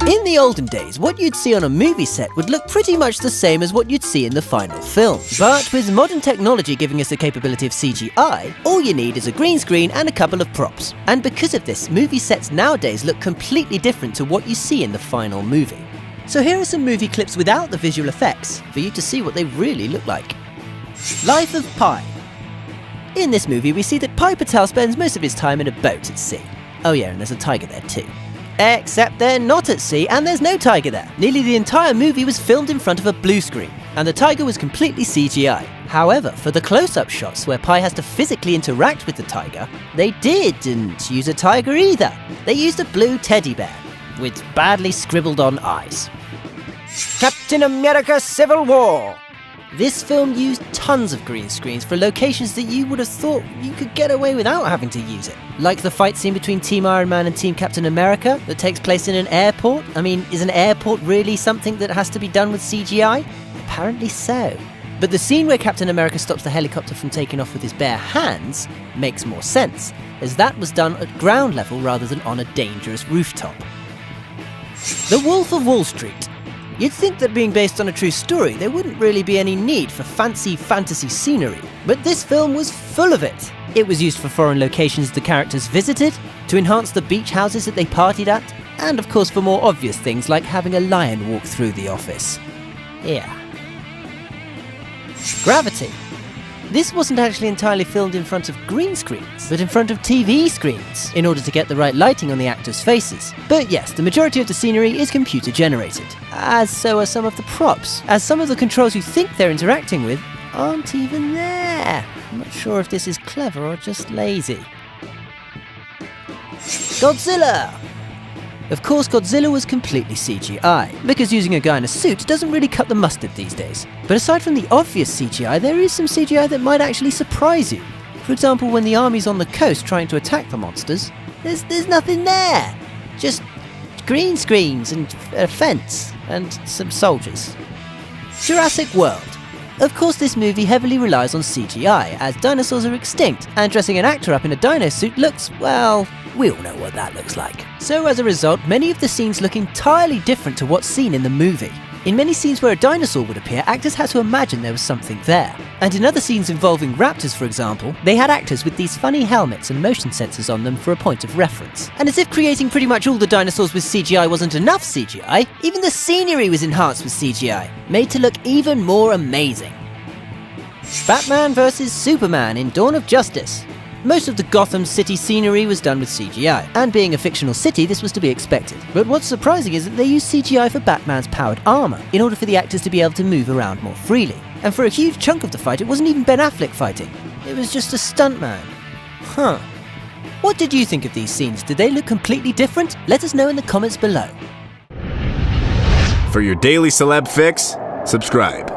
In the olden days, what you'd see on a movie set would look pretty much the same as what you'd see in the final film. But with modern technology giving us the capability of CGI, all you need is a green screen and a couple of props. And because of this, movie sets nowadays look completely different to what you see in the final movie. So here are some movie clips without the visual effects, for you to see what they really look like. Life of Pi. In this movie, we see that Pi Patel spends most of his time in a boat at sea. Oh yeah, and there's a tiger there too. Except they're not at sea and there's no tiger there. Nearly the entire movie was filmed in front of a blue screen, and the tiger was completely CGI. However, for the close-up shots where Pi has to physically interact with the tiger, they didn't use a tiger either. They used a blue teddy bear, with badly scribbled on eyes. Captain America Civil War. This film used tons of green screens for locations that you would have thought you could get away without having to use it. Like the fight scene between Team Iron Man and Team Captain America that takes place in an airport. I mean, is an airport really something that has to be done with CGI? Apparently so. But the scene where Captain America stops the helicopter from taking off with his bare hands makes more sense, as that was done at ground level rather than on a dangerous rooftop. The Wolf of Wall Street. You'd think that being based on a true story, there wouldn't really be any need for fancy fantasy scenery, but this film was full of it. It was used for foreign locations the characters visited, to enhance the beach houses that they partied at, and of course for more obvious things like having a lion walk through the office. Yeah. Gravity. This wasn't actually entirely filmed in front of green screens, but in front of TV screens, in order to get the right lighting on the actors' faces. But yes, the majority of the scenery is computer generated, as so are some of the props, as some of the controls you think they're interacting with aren't even there. I'm not sure if this is clever or just lazy. Godzilla! Of course, Godzilla was completely CGI, because using a guy in a suit doesn't really cut the mustard these days. But aside from the obvious CGI, there is some CGI that might actually surprise you. For example, when the army's on the coast trying to attack the monsters, there's nothing there. Just green screens and a fence and some soldiers. Jurassic World. Of course, this movie heavily relies on CGI, as dinosaurs are extinct, and dressing an actor up in a dino suit looks, well, we all know what that looks like. So as a result, many of the scenes look entirely different to what's seen in the movie. In many scenes where a dinosaur would appear, actors had to imagine there was something there. And in other scenes involving raptors, for example, they had actors with these funny helmets and motion sensors on them for a point of reference. And as if creating pretty much all the dinosaurs with CGI wasn't enough CGI, even the scenery was enhanced with CGI, made to look even more amazing. Batman vs Superman in Dawn of Justice. Most of the Gotham City scenery was done with CGI, and being a fictional city, this was to be expected. But what's surprising is that they used CGI for Batman's powered armor, in order for the actors to be able to move around more freely. And for a huge chunk of the fight, it wasn't even Ben Affleck fighting. It was just a stuntman. Huh. What did you think of these scenes? Did they look completely different? Let us know in the comments below. For your daily celeb fix, subscribe.